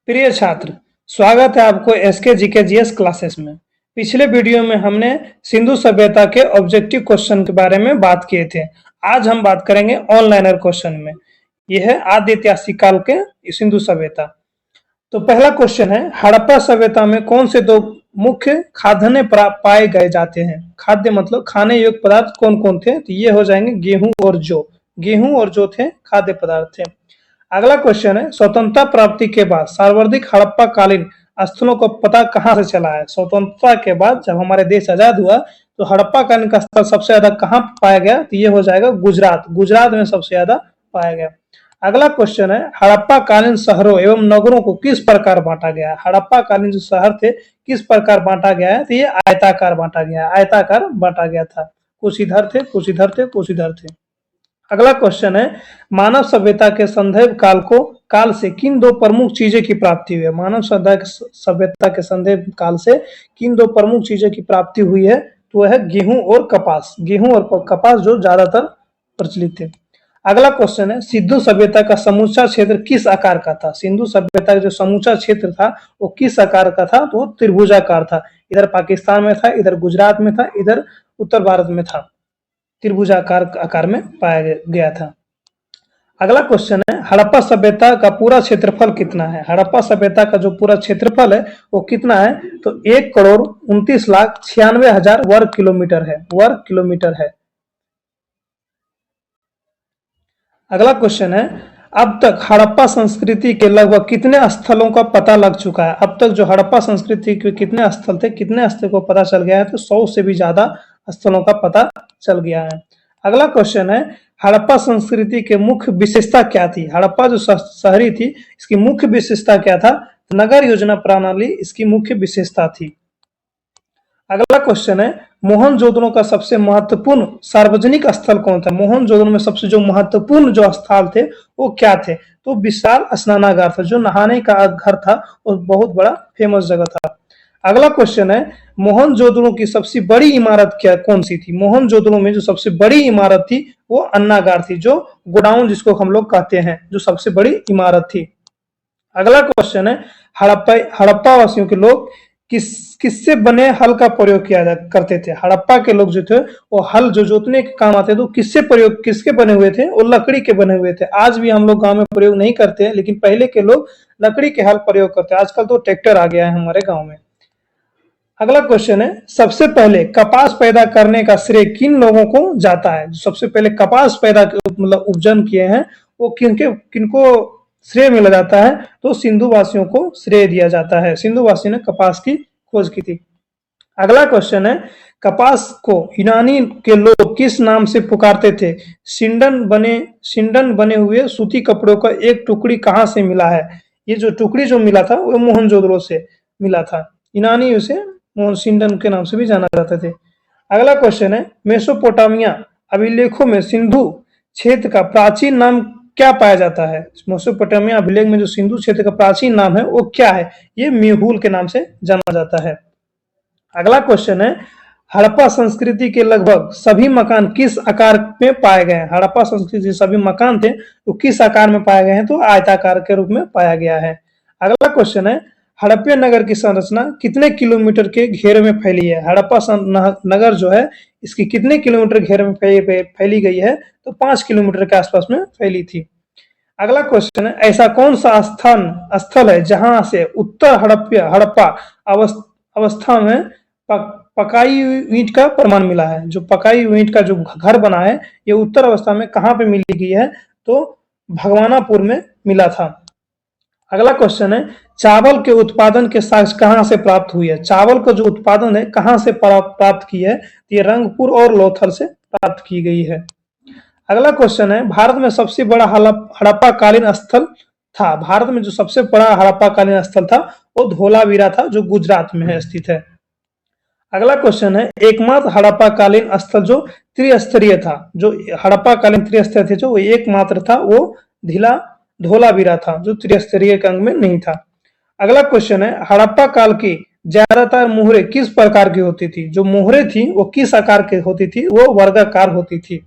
प्रिय छात्र, स्वागत है आपको एसके जीके जीएस क्लासेस में। पिछले वीडियो में हमने सिंधु सभ्यता के ऑब्जेक्टिव क्वेश्चन के बारे में बात किए थे। आज हम बात करेंगे ऑनलाइनर क्वेश्चन में। यह है आदि ऐतिहासिक काल के सिंधु सभ्यता। तो पहला क्वेश्चन है, हड़प्पा सभ्यता में कौन से दो मुख्य खाद्यान्न पाए गए जाते हैं? खाद्य मतलब खाने योग्य पदार्थ कौन कौन थे? तो ये हो जाएंगे गेहूं और जौ। गेहूं और जौ थे खाद्य पदार्थ थे। अगला क्वेश्चन है, स्वतंत्रता प्राप्ति के बाद सर्वाधिक हड़प्पा कालीन स्थलों का पता कहां से चला है? स्वतंत्रता के बाद जब हमारे देश आजाद हुआ तो हड़प्पा कालीन का स्थल सबसे ज्यादा कहां पाया गया? तो ये हो जाएगा गुजरात। गुजरात में सबसे ज्यादा पाया गया। अगला क्वेश्चन है, हड़प्पा कालीन शहरों एवं नगरों को किस प्रकार बांटा गया? हड़प्पा कालीन जो शहर थे किस प्रकार बांटा गया है? तो ये आयताकार बांटा गया। आयताकार बांटा गया था। कुछ इधर थे, कुछ इधर थे, कुछ इधर थे। अगला क्वेश्चन है, मानव सभ्यता के संदैव काल से किन दो प्रमुख चीजें की प्राप्ति हुई है? मानव सभ्यता के संदैव काल से किन दो प्रमुख चीजें की प्राप्ति हुई है? तो वह है गेहूं और कपास। गेहूं और कपास जो ज्यादातर प्रचलित थे। अगला क्वेश्चन है, सिंधु सभ्यता का समूचा क्षेत्र किस आकार का था? सिंधु सभ्यता का जो समूचा क्षेत्र था वो किस आकार का था? तो त्रिभुजाकार था। इधर पाकिस्तान में था, इधर गुजरात में था, इधर उत्तर भारत में था। त्रिभुजाकार आकार में पाया गया था। अगला क्वेश्चन है, हड़प्पा सभ्यता का पूरा क्षेत्रफल कितना है? हड़प्पा सभ्यता का जो पूरा क्षेत्रफल है वो कितना है? तो 1,29,96,000 वर्ग किलोमीटर है। अगला क्वेश्चन है, अब तक हड़प्पा संस्कृति के लगभग कितने स्थलों का पता लग चुका है? अब तक जो हड़प्पा संस्कृति के कितने स्थल थे, कितने स्थल को पता चल गया है? तो 100 से भी ज्यादा स्थलों का पता चल गया है। अगला क्वेश्चन है, हड़प्पा संस्कृति के मुख्य विशेषता क्या थी? हड़प्पा जो शहरी थी इसकी मुख्य विशेषता क्या था? नगर योजना प्रणाली इसकी मुख्य विशेषता थी। अगला क्वेश्चन है, मोहनजोदड़ो का सबसे महत्वपूर्ण सार्वजनिक स्थल कौन था? मोहनजोदड़ो में सबसे जो महत्वपूर्ण जो स्थल थे वो क्या थे? तो विशाल स्नानागार था, जो नहाने का घर था और बहुत बड़ा फेमस जगह था। अगला क्वेश्चन है, मोहनजोदड़ो की सबसे बड़ी इमारत कौन सी थी? मोहनजोदड़ो में जो सबसे बड़ी इमारत थी वो अन्नागार थी, जो गोडाउन जिसको हम लोग कहते हैं, जो सबसे बड़ी इमारत थी। अगला क्वेश्चन है, हड़प्पा वासियों के लोग किससे बने हल का प्रयोग करते थे? हड़प्पा के लोग जो थे वो हल जो जोतने के काम आते थे, तो किसके बने हुए थे? वो लकड़ी के बने हुए थे। आज भी हम लोग गांव में प्रयोग नहीं करते हैं, लेकिन पहले के लोग लकड़ी के हल प्रयोग करते हैं। आजकल तो ट्रैक्टर आ गया है हमारे गाँव में। अगला क्वेश्चन है, सबसे पहले कपास पैदा करने का श्रेय किन लोगों को जाता है? सबसे पहले कपास पैदा मतलब उपजन किए हैं वो किनको श्रेय मिला जाता है? तो सिंधु वासियों को श्रेय दिया जाता है। सिंधु वासियों ने कपास की खोज की थी। अगला क्वेश्चन है, कपास को यूनानी के लोग किस नाम से पुकारते थे? सिंडन बने हुए सूती कपड़ों का एक टुकड़ी कहां से मिला है? ये जो टुकड़ी जो मिला था वो मोहनजोदड़ो से मिला था। यूनानी उसे सिंडन के नाम से भी जाना जाते थे। अगला क्वेश्चन है, मेसोपोटामिया अभिलेखों में सिंधु क्षेत्र का प्राचीन नाम क्या पाया जाता है? मेसोपोटामिया अभिलेख में जो सिंधु क्षेत्र का प्राचीन नाम है वो क्या है? ये मेहुल के नाम से जाना जाता है। अगला क्वेश्चन है, हड़प्पा संस्कृति के लगभग सभी मकान किस आकार में पाए गए हैं? हड़प्पा संस्कृति के सभी मकान थे तो किस आकार में पाए गए हैं? तो आयताकार के रूप में पाया गया है। अगला क्वेश्चन है, हड़प्पा नगर की संरचना कितने किलोमीटर के घेरे में फैली है? हड़प्पा नगर जो है इसकी कितने किलोमीटर घेरे में फैली गई है? तो 5 किलोमीटर के आसपास में फैली थी। अगला क्वेश्चन है, ऐसा कौन सा स्थल है जहां से उत्तर हड़प्पा अवस्था में पकाई ईंट का प्रमाण मिला है? जो पकाई ईंट का जो घर बना है ये उत्तर अवस्था में कहां पे मिली गई है? तो भगवानापुर में मिला था। अगला क्वेश्चन है, चावल के उत्पादन के साक्ष्य कहां से प्राप्त हुई है? चावल का जो उत्पादन है कहां से प्राप्त की है? ये रंगपुर और लोथल से प्राप्त की गई है। अगला क्वेश्चन है, भारत में सबसे बड़ा हड़प्पा कालीन स्थल था? भारत में जो सबसे बड़ा हड़प्पा कालीन स्थल था वो धोलावीरा था, जो गुजरात में स्थित है। अगला क्वेश्चन है, एकमात्र हड़प्पा कालीन स्थल जो त्रिस्तरीय था, जो हड़प्पा कालीन त्रिस्तरीय थे जो एकमात्र था वो धोलावीरा था, जो त्रिस्तरीय के अंग में नहीं था। अगला क्वेश्चन है, हड़प्पा काल की ज्यादातर मोहरें किस प्रकार की होती थी? जो मोहरें थी वो किस आकार की होती थी? वो वर्गाकार होती थी।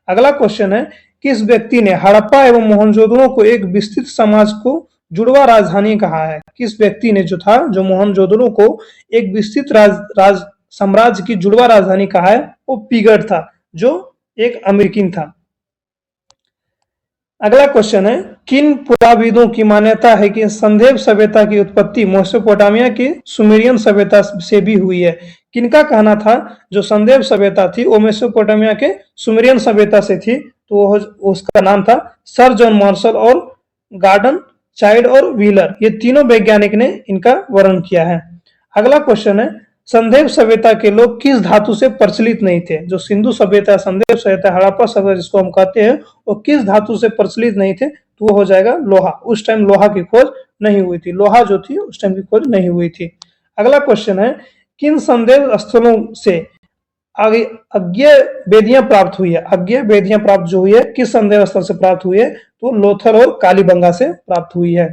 अगला क्वेश्चन है, किस व्यक्ति ने हड़प्पा एवं मोहनजोदड़ो को एक विस्तृत समाज को जुड़वा राजधानी कहा है? किस व्यक्ति ने जो था, जो मोहनजोदड़ो को एक विस्तृत राज साम्राज्य की जुड़वा राजधानी कहा है, वो पिगट था, जो एक अमेरिकन था। अगला क्वेश्चन है, किन पुराविदों की मान्यता है कि संदेव सभ्यता की उत्पत्ति मेसोपोटामिया की सुमेरियन सभ्यता से भी हुई है? किनका कहना था जो संदेव सभ्यता थी वो मेसोपोटामिया के सुमेरियन सभ्यता से थी? तो उसका नाम था सर जॉन मार्शल और गार्डन चाइल्ड और व्हीलर। ये तीनों वैज्ञानिक ने इनका वर्णन किया है। अगला क्वेश्चन है, संदेव सभ्यता के लोग किस धातु से प्रचलित नहीं थे? जो सिंधु सभ्यता, संदेव सभ्यता, हड़प्पा सभ्यता जिसको हम कहते हैं, वो किस धातु से प्रचलित नहीं थे? तो वो हो जाएगा लोहा। उस टाइम लोहा की खोज नहीं हुई थी, लोहा जो थी उस टाइम की खोज नहीं हुई थी। अगला क्वेश्चन है, किन संदेव स्थलों से आगे अज्ञेय वेदियां प्राप्त हुई है? अज्ञेय वेदियां प्राप्त जो हुई है किस संदेव स्थल से प्राप्त हुई है? तो लोथल और कालीबंगा से प्राप्त हुई है।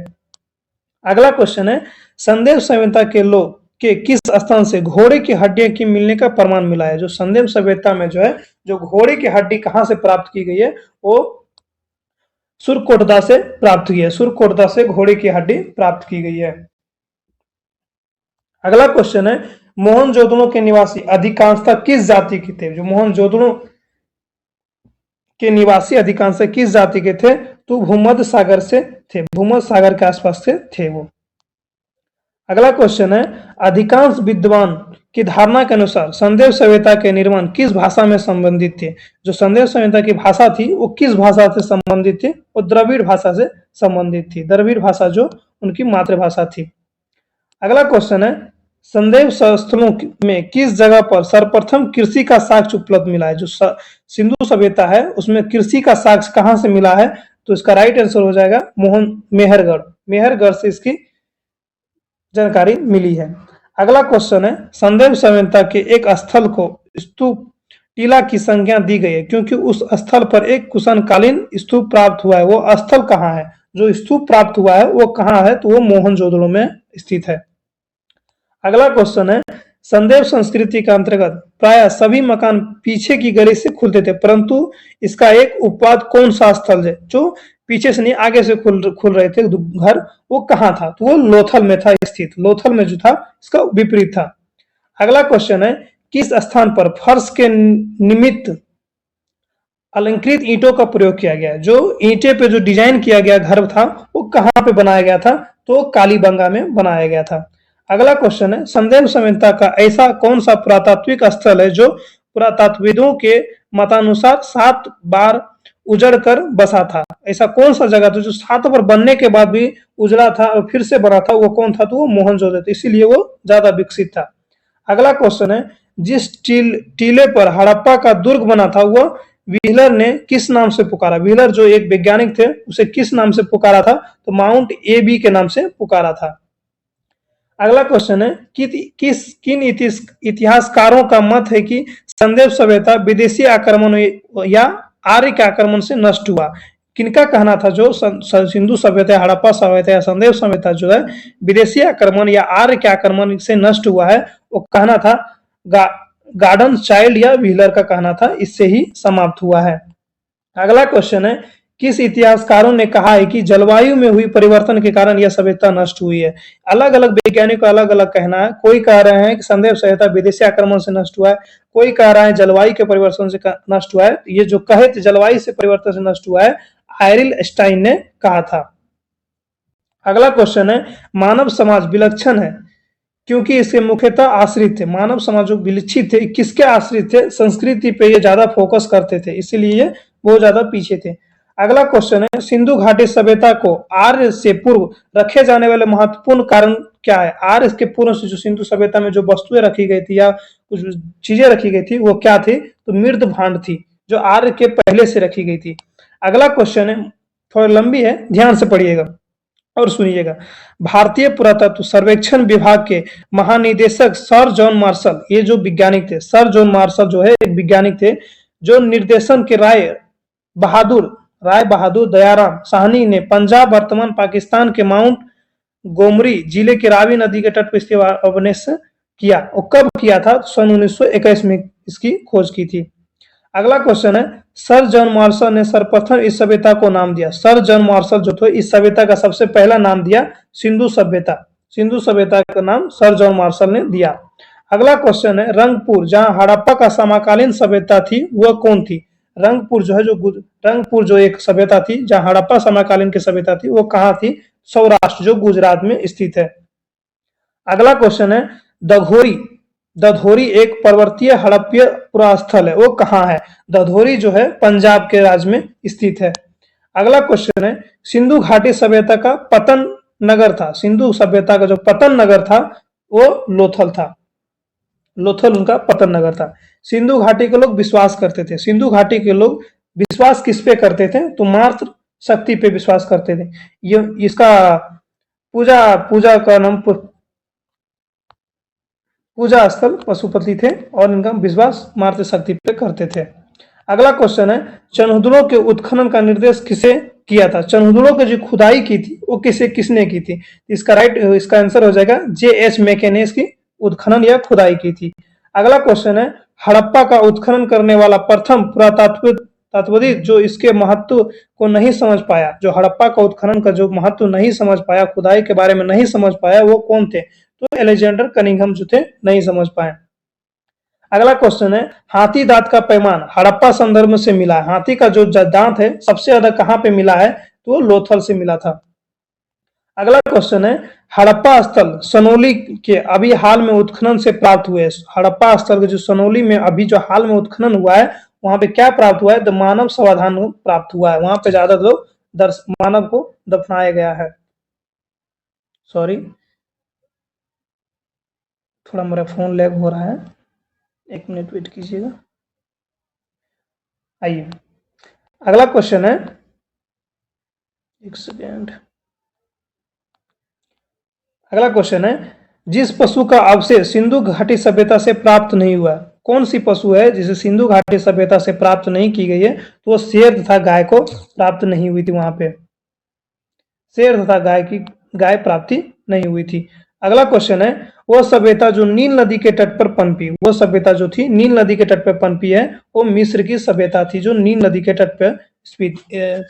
अगला क्वेश्चन है, संदेव सभ्यता के लोग के किस स्थान से घोड़े की हड्डियां की मिलने का प्रमाण मिला है? जो संदेव सभ्यता में जो है, जो घोड़े की हड्डी कहां से प्राप्त की गई है? वो सुरकोटदा से प्राप्त हुई है। सुरकोटदा से घोड़े की हड्डी प्राप्त की गई है। अगला क्वेश्चन है, मोहनजोदड़ो के निवासी अधिकांशतः किस जाति के थे? जो मोहनजोदड़ो के निवासी अधिकांश किस जाति के थे? तो भूमध्य सागर से थे, भूमध्य सागर के आसपास से थे वो। अगला क्वेश्चन है, अधिकांश विद्वान की धारणा के अनुसार संदेव सभ्यता के निर्माण किस भाषा में संबंधित थे? जो संदेव सभ्यता की भाषा थी वो किस भाषा से संबंधित थी? वो द्रविड़ भाषा से संबंधित थी। द्रविड़ भाषा जो उनकी मातृभाषा थी। अगला क्वेश्चन है, संदेव स्थलों में किस जगह पर सर्वप्रथम कृषि का साक्ष्य उपलब्ध मिला है? जो सिंधु सभ्यता है उसमें कृषि का साक्ष्य कहां से मिला है? तो इसका राइट आंसर हो जाएगा मेहरगढ़। मेहरगढ़ से इसकी जानकारी मिली है। अगला क्वेश्चन है, संदेव सभ्यता के एक स्थल को स्तूप टीला की संज्ञा दी गई है क्योंकि उस स्थल पर एक कुशनकालीन स्तूप प्राप्त हुआ है। वो स्थल कहाँ है? जो स्तूप प्राप्त हुआ है वो कहाँ है? तो वो मोहनजोदड़ो में स्थित है। अगला क्वेश्चन है, संदेव संस्कृति के अंतर्गत प्राय सभी मकान पीछे की गली से खुलते थे, परंतु इसका एक उपवाद कौन सा स्थल है जो पीछे से नहीं आगे से खुल रहे थे घर? वो कहाँ था? तो वो लोथल में था स्थित। लोथल में जो था इसका विपरीत था। अगला क्वेश्चन है, किस स्थान पर फर्श के निमित्त अलंकृत ईंटों का प्रयोग किया गया? जो ईंटे पे जो डिजाइन किया गया घर था वो कहाँ पे बनाया गया था? तो कालीबंगा में बनाया गया था। अगला क्वेश्चन है, संदेव सभ्यता का ऐसा कौन सा पुरातात्विक स्थल है जो पुरातत्वविदों के मतानुसार 7 बार उजड़ कर बसा था? ऐसा कौन सा जगह था जो 7 बार बनने के बाद भी उजड़ा था और फिर से बना था? वो कौन था? तो वो मोहनजोदड़ो था, इसीलिए वो ज्यादा विकसित था। अगला क्वेश्चन है, जिस टीले पर हड़प्पा का दुर्ग बना था वह व्हीलर ने किस नाम से पुकारा? व्हीलर जो एक वैज्ञानिक थे उसे किस नाम से पुकारा था? तो माउंट एबी के नाम से पुकारा था। अगला क्वेश्चन है, किन इतिहासकारों का मत है कि संदेव सभ्यता विदेशी आक्रमण या आर्य के आक्रमण से नष्ट हुआ? किनका कहना था जो सिंधु सभ्यता, हड़प्पा सभ्यता या संदेव सभ्यता जो है विदेशी आक्रमण या आर्य के आक्रमण से नष्ट हुआ है? वो कहना था गार्डन चाइल्ड या व्हीलर का कहना था, इससे ही समाप्त हुआ है। अगला क्वेश्चन है, किस इतिहासकारों ने कहा है कि जलवायु में हुई परिवर्तन के कारण यह सभ्यता नष्ट हुई है? अलग अलग वैज्ञानिकों का अलग अलग कहना है। कोई कह रहे हैं कि संदेव सभ्यता विदेशी आक्रमण से नष्ट हुआ है, कोई कह रहा है जलवायु के परिवर्तन से नष्ट हुआ है। ये जो कहे थे जलवायु से परिवर्तन से नष्ट हुआ है, आयरिल स्टाइन ने कहा था। अगला क्वेश्चन है, मानव समाज विलक्षण है क्योंकि इसके मुख्यतः आश्रित थे। मानव समाज जो विलक्षित थे किसके आश्रित थे? संस्कृति पे ये ज्यादा फोकस करते थे, इसीलिए बहुत ज्यादा पीछे थे। अगला क्वेश्चन है, सिंधु घाटी सभ्यता को आर्य से पूर्व रखे जाने वाले महत्वपूर्ण कारण क्या है? आर्य के पूर्व से जो सिंधु सभ्यता में जो वस्तुएं रखी गई थी या कुछ चीजें रखी गई थी वो क्या थी? तो मृद भांड थी जो आर्य के पहले से रखी गई थी। अगला क्वेश्चन है, थोड़ी लंबी है, ध्यान से पढ़िएगा और सुनिएगा। भारतीय पुरातत्व सर्वेक्षण विभाग के महानिदेशक सर जॉन मार्शल, ये जो वैज्ञानिक थे, सर जॉन मार्शल जो है एक वैज्ञानिक थे, जो निर्देशन के राय बहादुर दयाराम साहनी ने पंजाब वर्तमान पाकिस्तान के माउंट गोमरी जिले के रावी नदी के तट पर स्थित अवनेश किया। और कब किया था? सन 1921 में इसकी खोज की थी। अगला क्वेश्चन है, सर जॉन मार्शल ने सर्वप्रथम इस सभ्यता को नाम दिया। सर जॉन मार्शल जो थे इस सभ्यता का सबसे पहला नाम दिया सिंधु सभ्यता। सिंधु सभ्यता का नाम सर जॉन मार्शल ने दिया। अगला क्वेश्चन है, रंगपुर जहां हड़प्पा का समकालीन सभ्यता थी वह कौन थी। रंगपुर जो है रंगपुर जो एक सभ्यता थी जहां हड़प्पा समकालीन की सभ्यता थी वो कहाँ थी, सौराष्ट्र जो गुजरात में स्थित है। अगला क्वेश्चन है, दधोरी दधोरी एक पर्वतीय हड़प्पीय पुरास्थल है, वो कहाँ है। दधोरी जो है पंजाब के राज्य में स्थित है। अगला क्वेश्चन है, सिंधु घाटी सभ्यता का पतन नगर था। सिंधु सभ्यता का जो पतन नगर था वो लोथल था। लोथल उनका पतन नगर था। सिंधु घाटी के लोग विश्वास करते थे। सिंधु घाटी के लोग विश्वास किस पे करते थे, तो मातृ शक्ति पे विश्वास करते थे। ये इसका पूजा पूजा का नाम पूजा स्थल पशुपति थे और इनका विश्वास मातृ शक्ति पे करते थे। अगला क्वेश्चन है, चनहुदड़ों के उत्खनन का निर्देश किसे किया था। चनहुदड़ों की जो खुदाई की थी वो किसने की थी। इसका आंसर हो जाएगा J.H. मैके ने इसकी उत्खनन या खुदाई की थी। अगला क्वेश्चन है, हड़प्पा का उत्खनन करने वाला प्रथम पुरातत्वविद जो इसके महत्व को नहीं समझ पाया, जो हड़प्पा का उत्खनन का जो महत्व नहीं समझ पाया, खुदाई के बारे में नहीं समझ पाया, वो कौन थे, तो अलेक्जेंडर कनिंघम जो थे नहीं समझ पाए। अगला क्वेश्चन है, हाथी दांत का पैमान हड़प्पा संदर्भ से मिला है। हाथी का जो दांत है सबसे ज्यादा कहां पे मिला है, तो लोथल से मिला था। अगला क्वेश्चन है, हड़प्पा स्थल सनोली के अभी हाल में उत्खनन से प्राप्त हुए। हड़प्पा स्थल के जो सनोली में अभी जो हाल में उत्खनन हुआ है वहां पे क्या प्राप्त हुआ है, तो मानव समाधान प्राप्त हुआ है। वहां पे ज्यादा लोग मानव को दफनाया गया है। सॉरी, थोड़ा मेरा फोन लैग हो रहा है, 1 मिनट वेट कीजिएगा। आइए अगला क्वेश्चन है, 1 सेकेंड। अगला क्वेश्चन है, जिस पशु का अवशेष सिंधु घाटी सभ्यता से प्राप्त नहीं हुआ, कौन सी पशु है जिसे सिंधु घाटी सभ्यता से प्राप्त नहीं की गई है, तो वो शेर तथा गाय को प्राप्त नहीं हुई थी। वहां पे शेर तथा गाय प्राप्ति नहीं हुई थी। अगला क्वेश्चन है, वो सभ्यता जो नील नदी के तट पर पनपी, वो सभ्यता जो थी नील नदी के तट पर पनपी है, वो मिस्र की सभ्यता थी जो नील नदी के तट पर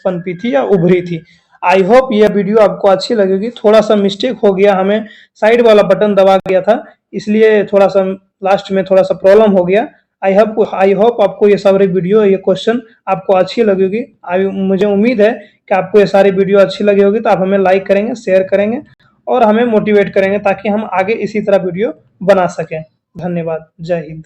पनपी थी या उभरी थी। आई होप यह वीडियो आपको अच्छी लगेगी। थोड़ा सा मिस्टेक हो गया, हमें साइड वाला बटन दबा गया था, इसलिए थोड़ा सा लास्ट में थोड़ा सा प्रॉब्लम हो गया। आई होप आपको ये सारे वीडियो, ये क्वेश्चन आपको अच्छी लगेगी। मुझे उम्मीद है कि आपको ये सारी वीडियो अच्छी लगी होगी, तो आप हमें लाइक करेंगे, शेयर करेंगे और हमें मोटिवेट करेंगे ताकि हम आगे इसी तरह वीडियो बना सकें। धन्यवाद। जय हिंद।